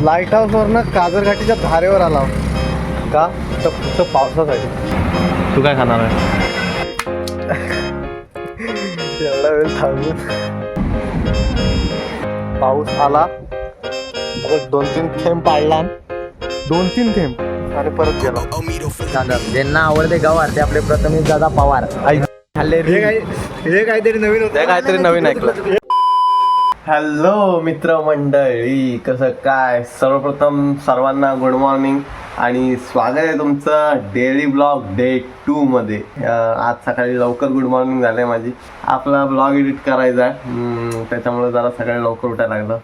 Light हाऊसवरनं काजरघाटीच्या धारेवर आला का तर फक्त पावसासाठी. तू काय खाणार आहे? एवढा वेळ थांबून पाऊस आला, 2-3 थेंब पाडला, 2-3 थेंब आणि परत गेला. ज्यांना आवडते गवार ते आपले प्रथमेश दादा पवार. हे काहीतरी नवीन होतं, काहीतरी नवीन ऐकलं. हॅलो मित्रमंडळी, कसं काय? सर्वप्रथम सर्वांना गुड मॉर्निंग आणि स्वागत आहे तुमचं डेली ब्लॉग डे 2 मध्ये. आज सकाळी लवकर गुड मॉर्निंग झालं आहे माझी. आपला ब्लॉग एडिट करायचा आहे, त्याच्यामुळे जरा सकाळी लवकर उठायला लागलं.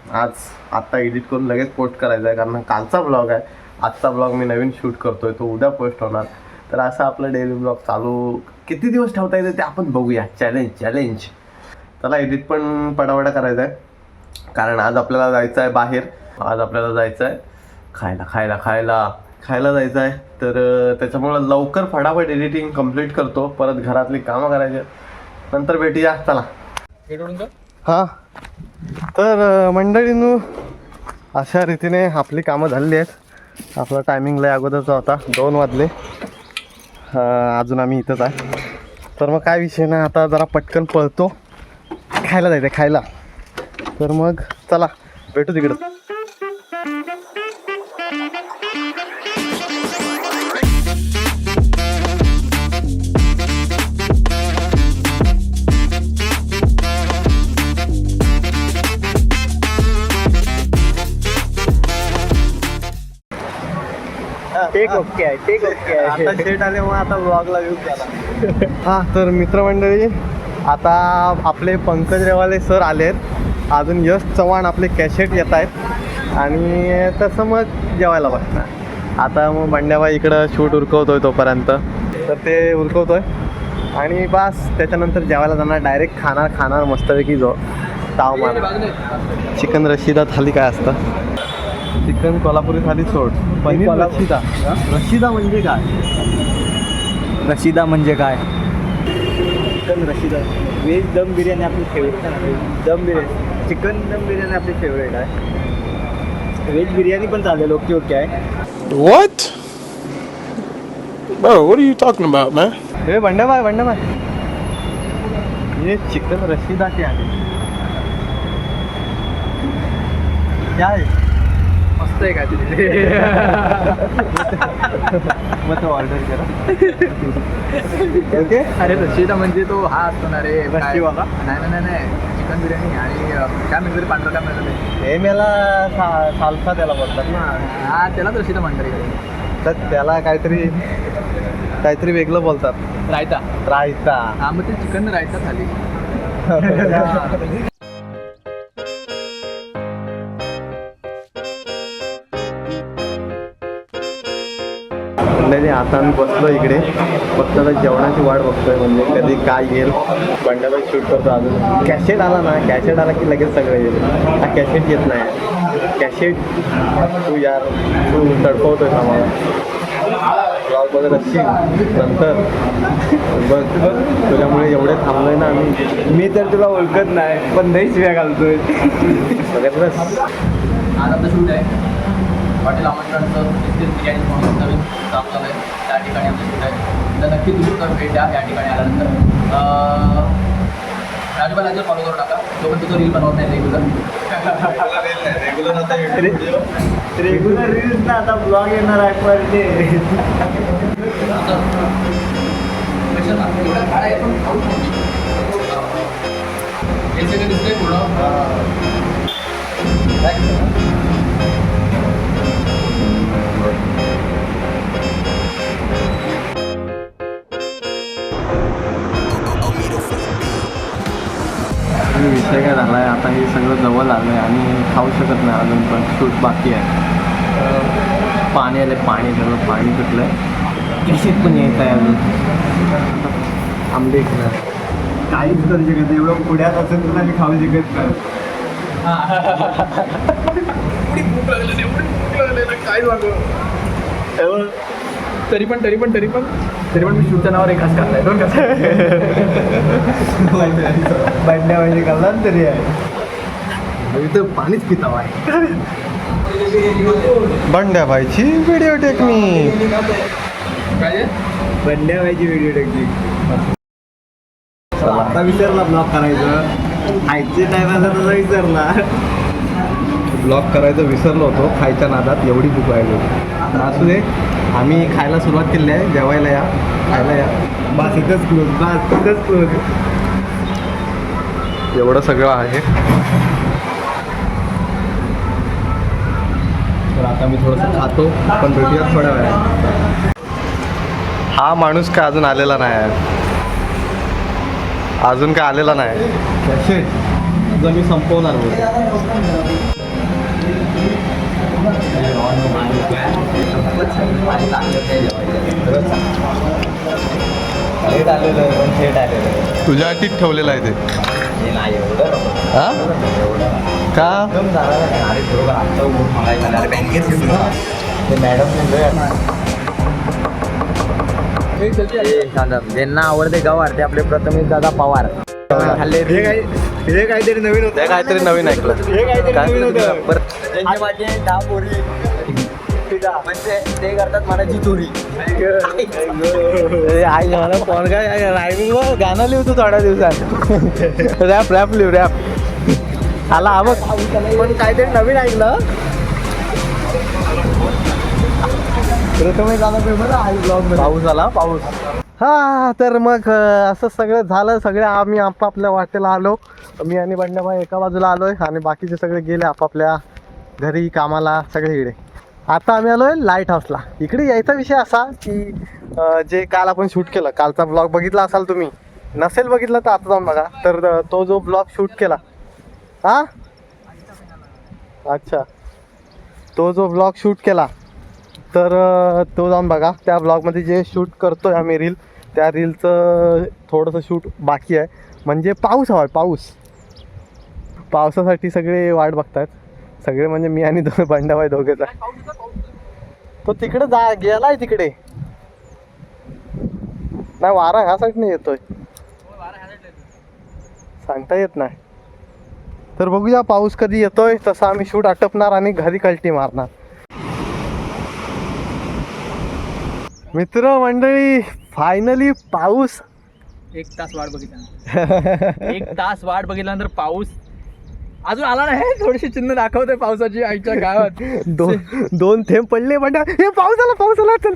आत्ता एडिट करून लगेच पोस्ट करायचा आहे, कारण कालचा ब्लॉग आहे. आजचा ब्लॉग मी नवीन शूट करतोय, तो उद्या पोस्ट होणार. तर असं आपलं डेली ब्लॉग चालू किती दिवस ठेवता येतं ते आपण बघूया. चॅलेंज. त्याला एडिट पण पटापटा करायचा आहे, कारण आज आपल्याला जायचं आहे बाहेर. आज आपल्याला जायचं आहे खायला जायचं आहे. तर त्याच्यामुळं लवकर फटाफट एडिटिंग कंप्लीट करतो, परत घरातली कामं करायचे, नंतर भेटूया. चला. हां, तर मंडळींनो, अशा रीतीने आपली कामं झालेली आहेत. आपला टायमिंग लय अगोदरचा होता, 2 वाजले. अजून आम्ही इथंच आहे. तर मग काय विषय नाही, आता जरा पटकन पळतो, खायला जायचं खायला. तर मग चला भेटू तिकडं. टेक ओके आहे. आता शेट आले, मग आता ब्लॉगला व्ह्यू झाला. हां, तर मित्रमंडळी, आता आपले पंकज रेवाले सर आलेत, अजून यश चव्हाण आपले कॅशेट येत आहेत, आणि तसं मग जेवायला बसणार. आता मग बंड्याबाई इकडं शूट उरकवतोय तोपर्यंत, तर ते उरकवतोय आणि बस त्याच्यानंतर जेवायला जाणार. डायरेक्ट खाणार मस्तपैकी जो ताव मार. चिकन रशिदा थाली काय असतं? चिकन कोल्हापुरी थाली सोड, पनीर रशिदा. रशिदा म्हणजे काय? रशिदा म्हणजे काय? चिकन रशिदा. व्हेज दम बिर्याणी आपली फेवरेट आहे. दम बिर्याणी, चिकन दम बिर्याणी आपली फेवरेट आहे. व्हेज बिर्याणी पण चालेल, ओके आहे. What? Bro, what are you talking about, man? हे बंड्याबाई, ये चिकन रशिदा क्या है? क्या है? मस्त आहे का तिथे? मग तो ऑर्डर करा. ओके. अरे रशिदा म्हणजे तो हा असतो ना रे, रशिवाला? नाही, चिकन बिर्याणी आणि काय म्हणतो पांढरं, काय म्हणतो ते? हे मला सालसा त्याला बोलतात ना. हा, त्यालाच रशिदा म्हणतात. तर त्याला काहीतरी वेगळं बोलतात. रायता. हा, मग ते चिकन रायता थाली. आता आम्ही बसलो इकडे, फक्त आता जेवणाची वाट बघतोय, म्हणजे कधी काय येईल. बंड्याबाई शूट करतो. अजून कॅशेट आला की लगेच सगळं येईल. हा कॅशेट येत नाही. कॅशेट तू तडपवतोय आम्हाला. ब्लॉग बघत असशील नंतर बघ, तुझ्यामुळे एवढे थांबलोय ना आम्ही. मी तर तुला ओळखत नाही, पण लई शिव्या घालतोय. बघितलंस? आज आपलं शूट आहे हॉटेल आमंत्रणचं बिर्याणी म्हणून नवीन आपलं आहे, त्या ठिकाणी आपलं शूट आहे. तर नक्की तुम्ही तर भेट द्या या ठिकाणी आल्यानंतर. राजूबाला जर फॉलो करू टाका, तो पण तुझं रील बनवत नाही रेग्युलर रील्स ना, आता ब्लॉग येणार आहे. पण ते हे सगळं दिसतंय पूर्ण. विषय काय झाला आहे, आता हे सगळं जवळ आलं आहे आणि खाऊ शकत नाही अजून, पण शूट बाकी आहे. पाणी सगळं पाणी सुटलं आहे. कॅशेट पण यायचं आहे अजून. आंबे काहीच करू शकत नाही. एवढं पुण्यात असेल तर मी खाऊ शकत नाही. काय तरी पण मी शूटच्या नावावर एक घास खाल्लाय, 2 घास. बंड्या म्हणजे खाल्ला तरी आहे. इथं पाणीच पिताव आहे. बंड्याबाईची व्हिडिओ टेक्निक. काय बंड्याबाईची व्हिडिओ टेक्निक. आता विसरला ब्लॉग करायचं. खायचे टायमाला तसा विसरला. ब्लॉग करायचं विसरलो होतो खायच्या नादात, एवढी भूक राहिली होती. असू दे, आम्ही खायला सुरुवात केली आहे. जेवायला या, खायला या. बस इथंच क्लोज. बस इथंच क्लोज. एवढं सगळं आहे. तर आता मी थोडंसं खातो, पण भेटूया थोड्या वेळात. हा माणूस काय अजून आलेला नाही आहे. अजून काय आलेला नाही. कसे जर मी संपवणार थेट आलेलं आहे, पण थेट आलेलं आहे. तुझ्या हातीत ठेवलेलं आहे ते. हे नाही एवढं नको. हा एवढं का? एकदम झाला नाही. अरे बरोबर आत्ता उभं मागायला अरे बँकेत घेऊन जा. ते मॅडम ज्यांना आवडते गवार ते आपले प्रथमेश दादा पवार खाल्ले. हे काहीतरी नवीन होतं. काहीतरी नवीन ऐकलं. हे काहीतरी नवीन होतं. परत ज्यांचे माझे 10 पोरी म्हणजे ते करतात मनाची चोरी. आई मला कोण काय रायमिंग गाणं लिहतो थोड्या दिवसात. रॅप लिहू रॅप आला हा बघ. पण काहीतरी नवीन ऐकलं. प्रथमेश दादा पेपर आहे ब्लॉग. पाऊस आला पाऊस. हा तर मग असं सगळं झालं. सगळे आम्ही आपापल्या वाटेला आलो. मी आणि बंड्याबाई एका बाजूला आलोय आणि बाकीचे सगळे गेले आपापल्या घरी कामाला सगळीकडे. आता आम्ही आलोय लाईट हाऊसला. इकडे यायचा विषय असा की जे काल आपण शूट केलं, कालचा ब्लॉग बघितला असाल तुम्ही. नसेल बघितलं तर आता जाऊन बघा. तर तो जो ब्लॉग शूट केला हा अच्छा तो जो ब्लॉग शूट केला तर तो जाऊन बघा. त्या ब्लॉगमध्ये जे शूट करतोय आम्ही रील, त्या रीलचं थोडंसं शूट बाकी आहे. म्हणजे पाऊस हवा आहे. पावसासाठी सगळे वाट बघतायत. सगळे म्हणजे मी आणि बंड्याबाई दोघेच आहे. तो तिकडे गेलाय तिकडे. नाही वारा ह्या साईडने येतोय, सांगता येत नाही. तर बघूया पाऊस कधी येतोय तसं आम्ही शूट आटपणार आणि घरी कल्टी मारणार. मित्र मंडळी फायनली पाऊस. 1 तास वाट बघितल्यानंतर 1 तास वाट बघितल्यानंतर पाऊस अजून आला नाही. थोडीशी चिन्ह दाखवते पावसाची आईच्या गावात. दोन थेंब पडले बंड्या. हे पाऊस आला चल.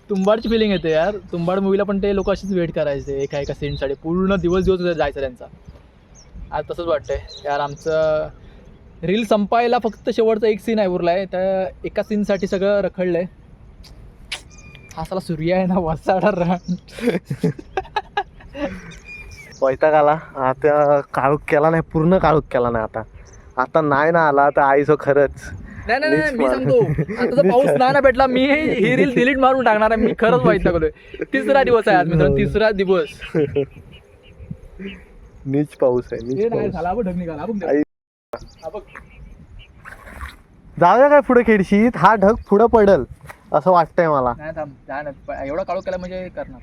तुंबाडची फिलिंग येते यार. तुंबाड मूवीला पण ते लोक अशीच वेट करायचे एका सीनसाठी. पूर्ण दिवस जायचं त्यांचा. आज तसंच वाटतंय यार. आमचं रील संपायला फक्त शेवटचा एक सीन आहे उरला आहे. त्या एका सीनसाठी सगळं रखडलंय. हा साला सूर्य आहे ना वाचाडा. वैताग आला. आता काळूक केला नाही, पूर्ण काळूक केला नाही. आता नाही ना आला तर आईसो खरंच. नाही मी सांगतो. आता जर पाऊस नाही ना भेटला मी ही रील डिलीट मारून टाकणार आहे. मी खरंच वैतागलोय. 3रा दिवस आहे आज मित्रांनो. 3रा दिवस. नीच पाऊस आहे. नीच पाऊस. झाला ढग निघाला. जाऊया काय पुढे खेडशीत. हा ढग पुढं पडल असं वाटतंय मला. नाही थांब जा ना. एवढा काळोख केला म्हणजे करणार.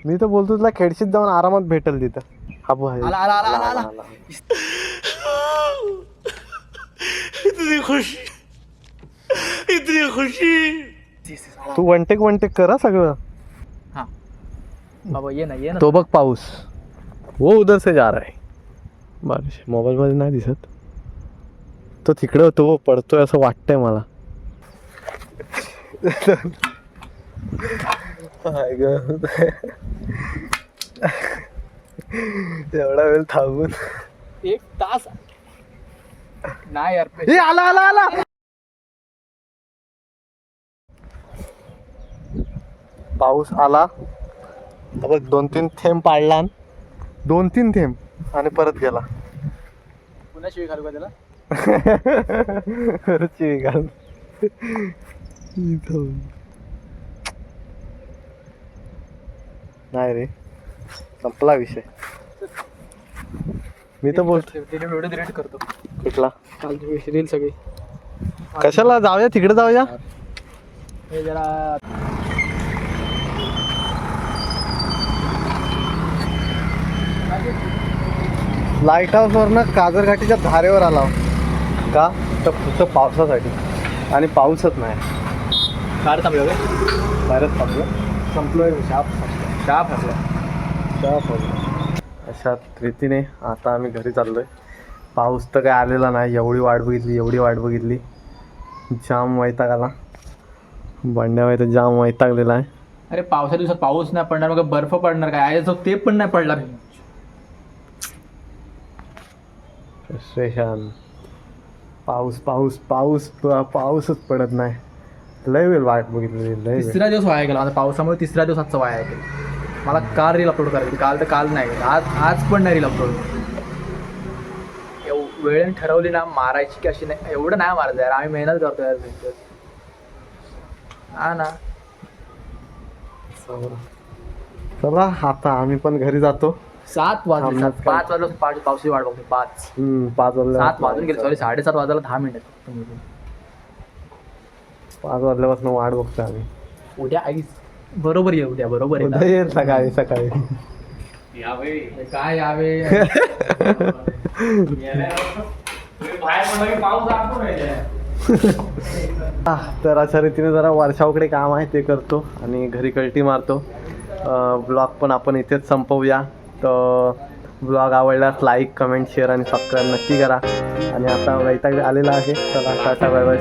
मी तर बोलतो तुला खेडशीत जाऊन आरामात भेटेल तिथं. हा बघ आला. इतनी खुशी. तू वनटेक कर सगळं. हा बाबा ये ना तो बघ पाऊस. वो उधर से जा रहा है. बारिश मोबाईल मध्ये नाही दिसत. तो तिकडे तो पडतोय असं वाटतंय मला. एवढा वेळ थांबून 1 तास नाही यार. हे आला. पाऊस आला. बघ 2-3 थेंब पाडला. 2-3 थेंब आणि परत गेला. पुन्हा शिवी घालू का त्याला. खरंच शिवी घाल. नाही रे, संपला विषय. मी तर बोलतो व्हिडिओ डिलीट करतो. कुठला कालची रील सगळी. कशाला जाऊया तिकडे जाऊया. हे जरा लाईट हाऊसवरनं काजरघाटीच्या धारेवर आला का. फक्त पावसासाठी आणि पाऊसच नाही. कार थांबलो काय बाहेरच थांबलो. संपलोय चहा फसला. अशा रीतीने आता आम्ही घरी चाललोय. पाऊस तर काय आलेला नाही. एवढी वाट बघितली जाम वैताग आला. बंड्या तर जाम वैतागलेला आहे. अरे पावसाच्या दिवसात पाऊस नाही पडणार मग बर्फ पडणार काय आहे ते पण नाही पडला. फ्रस्ट्रेशन. पाऊसच पडत नाही. लय वेळ वाट बघितली लय वेळ. तिसरा दिवस वाया गेला आता पावसामुळे. तिसऱ्या दिवस आजचा वाया गेला. मला काल रील अपलोड करायची. काल नाही आज पण नाही रील अपलोड. वेळेने ठरवली ना मारायची की अशी नाही. एवढं नाही मारायचं यार. आम्ही मेहनत करतो यार. हा ना. चला आता आम्ही पण घरी जातो. 7 वाजले. 5 वाजलं पावसाची वाट बघतो. 5 वाजले. 7 वाजून गेले. सॉरी 7:30 वाजायला 10 मिनिट. 5 वाजल्यापासून वाट बघतो आम्ही. उद्या आईच बरोबर ये. उद्या बरोबर उद्या आहे. येईल सकाळी काय यावे. तर अशा रीतीने जरा वर्षावकडे काम आहे ते करतो आणि घरी कल्टी मारतो. ब्लॉग पण आपण इथेच संपवूया. तर ब्लॉग आवडल्यास लाईक कमेंट शेअर आणि सबस्क्राईब नक्की करा. आणि आता वैताग आलेला आहे. चला टाटा बाय बाय.